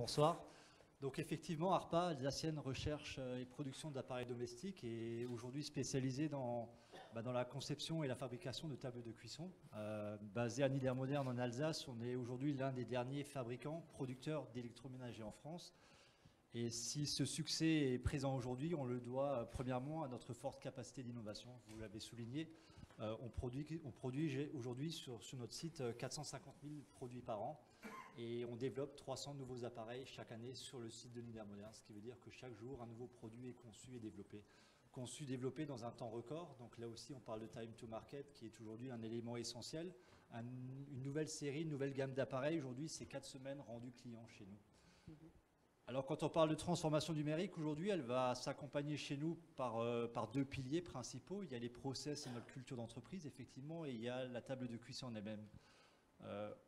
Bonsoir. Donc effectivement, ARPA, Alsacienne Recherche et Production d'appareils domestiques, est aujourd'hui spécialisée dans la conception et la fabrication de tables de cuisson. Basé à Niedermodern en Alsace, on est aujourd'hui l'un des derniers fabricants, producteurs d'électroménager en France. Et si ce succès est présent aujourd'hui, on le doit premièrement à notre forte capacité d'innovation. Vous l'avez souligné, on produit aujourd'hui sur notre site 450 000 produits par an. Et on développe 300 nouveaux appareils chaque année sur le site de Niedermodern, ce qui veut dire que chaque jour, un nouveau produit est conçu et développé. Conçu, développé dans un temps record. Donc là aussi, on parle de time to market, qui est aujourd'hui un élément essentiel. Une nouvelle série, une nouvelle gamme d'appareils, aujourd'hui, c'est 4 semaines rendues clients chez nous. Alors, quand on parle de transformation numérique, aujourd'hui, elle va s'accompagner chez nous par deux piliers principaux. Il y a les process et notre culture d'entreprise, effectivement, et il y a la table de cuisson en elle-même.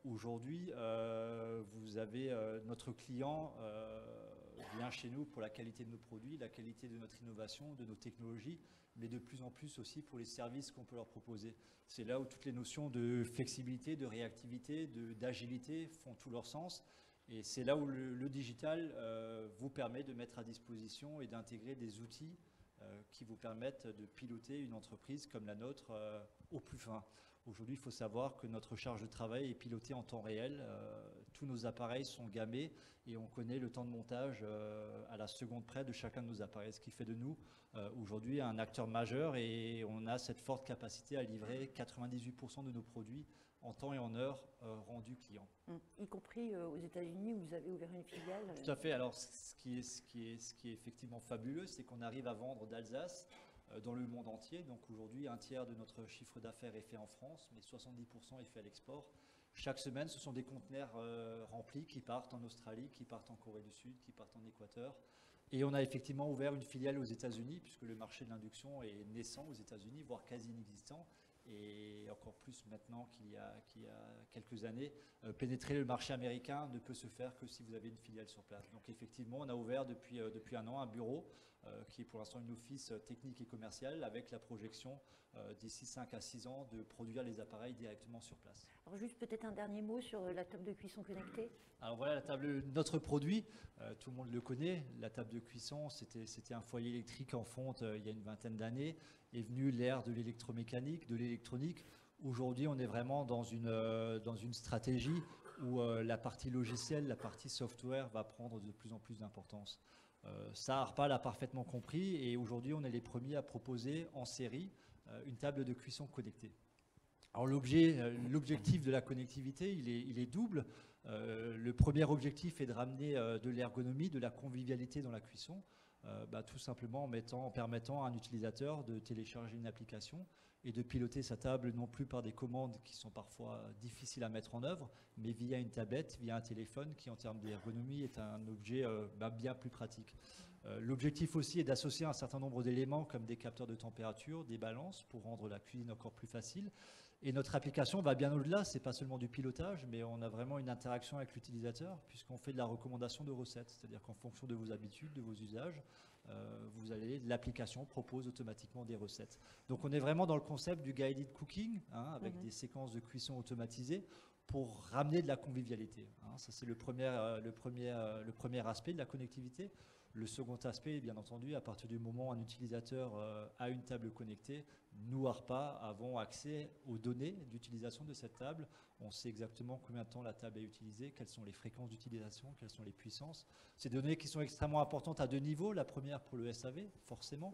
Aujourd'hui, vous avez notre client vient chez nous pour la qualité de nos produits, la qualité de notre innovation, de nos technologies, mais de plus en plus aussi pour les services qu'on peut leur proposer. C'est là où toutes les notions de flexibilité, de réactivité, d'agilité font tout leur sens. Et c'est là où le digital vous permet de mettre à disposition et d'intégrer des outils qui vous permettent de piloter une entreprise comme la nôtre au plus fin. Aujourd'hui, il faut savoir que notre charge de travail est pilotée en temps réel. Tous nos appareils sont gammés et on connaît le temps de montage à la seconde près de chacun de nos appareils, ce qui fait de nous aujourd'hui un acteur majeur et on a cette forte capacité à livrer 98% de nos produits en temps et en heure rendus clients. Y compris aux États-Unis où vous avez ouvert une filiale. Tout à fait. Alors, ce qui est effectivement fabuleux, c'est qu'on arrive à vendre d'Alsace dans le monde entier. Donc aujourd'hui, un tiers de notre chiffre d'affaires est fait en France, mais 70% est fait à l'export. Chaque semaine, ce sont des conteneurs remplis qui partent en Australie, qui partent en Corée du Sud, qui partent en Équateur. Et on a effectivement ouvert une filiale aux États-Unis, puisque le marché de l'induction est naissant aux États-Unis, voire quasi inexistant. Et encore plus maintenant qu'il y a quelques années, pénétrer le marché américain ne peut se faire que si vous avez une filiale sur place. Donc effectivement, on a ouvert depuis un an un bureau qui est pour l'instant une office technique et commerciale avec la projection d'ici 5 à 6 ans de produire les appareils directement sur place. Alors juste peut-être un dernier mot sur la table de cuisson connectée. Alors voilà, notre produit, tout le monde le connaît, la table de cuisson, c'était un foyer électrique en fonte il y a une vingtaine d'années, est venue l'ère de l'électromécanique, de l'électronique. Aujourd'hui, on est vraiment dans une stratégie où la partie logicielle, la partie software va prendre de plus en plus d'importance. Ça, ARPA l'a parfaitement compris et aujourd'hui, on est les premiers à proposer en série une table de cuisson connectée. Alors l'objectif de la connectivité, il est double. Le premier objectif est de ramener de l'ergonomie, de la convivialité dans la cuisson, tout simplement en permettant à un utilisateur de télécharger une application et de piloter sa table non plus par des commandes qui sont parfois difficiles à mettre en œuvre, mais via une tablette, via un téléphone qui en termes d'ergonomie est un objet bien plus pratique. L'objectif aussi est d'associer un certain nombre d'éléments comme des capteurs de température, des balances pour rendre la cuisine encore plus facile. Et notre application va bien au-delà, c'est pas seulement du pilotage, mais on a vraiment une interaction avec l'utilisateur puisqu'on fait de la recommandation de recettes, c'est-à-dire qu'en fonction de vos habitudes, de vos usages, l'application propose automatiquement des recettes. Donc on est vraiment dans le concept du guided cooking, avec des séquences de cuisson automatisées pour ramener de la convivialité. Ça c'est le premier aspect de la connectivité. Le second aspect, bien entendu, à partir du moment où un utilisateur a une table connectée, nous, ARPA, avons accès aux données d'utilisation de cette table. On sait exactement combien de temps la table est utilisée, quelles sont les fréquences d'utilisation, quelles sont les puissances. C'est des données qui sont extrêmement importantes à deux niveaux. La première pour le SAV, forcément.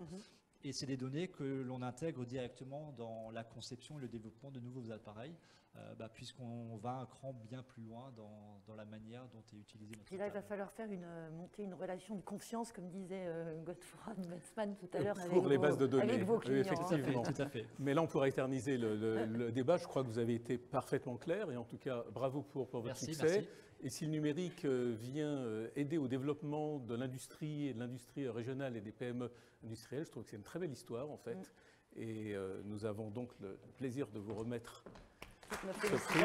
Et c'est des données que l'on intègre directement dans la conception et le développement de nouveaux appareils, puisqu'on va un cran bien plus loin dans la manière dont est utilisée notre table. Et là, il va falloir monter une relation de confiance, comme disait Gottfried Wetzmann tout à l'heure, avec vos clients. Effectivement. Tout à fait. Mais là, on pourra éterniser le débat. Je crois que vous avez été parfaitement clair. Et en tout cas, bravo pour votre succès. Merci. Et si le numérique vient aider au développement de l'industrie et de l'industrie régionale et des PME industrielles, je trouve que c'est une très belle histoire en fait. Et nous avons donc le plaisir de vous remettre ce prix.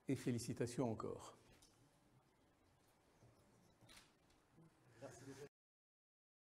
Et félicitations encore.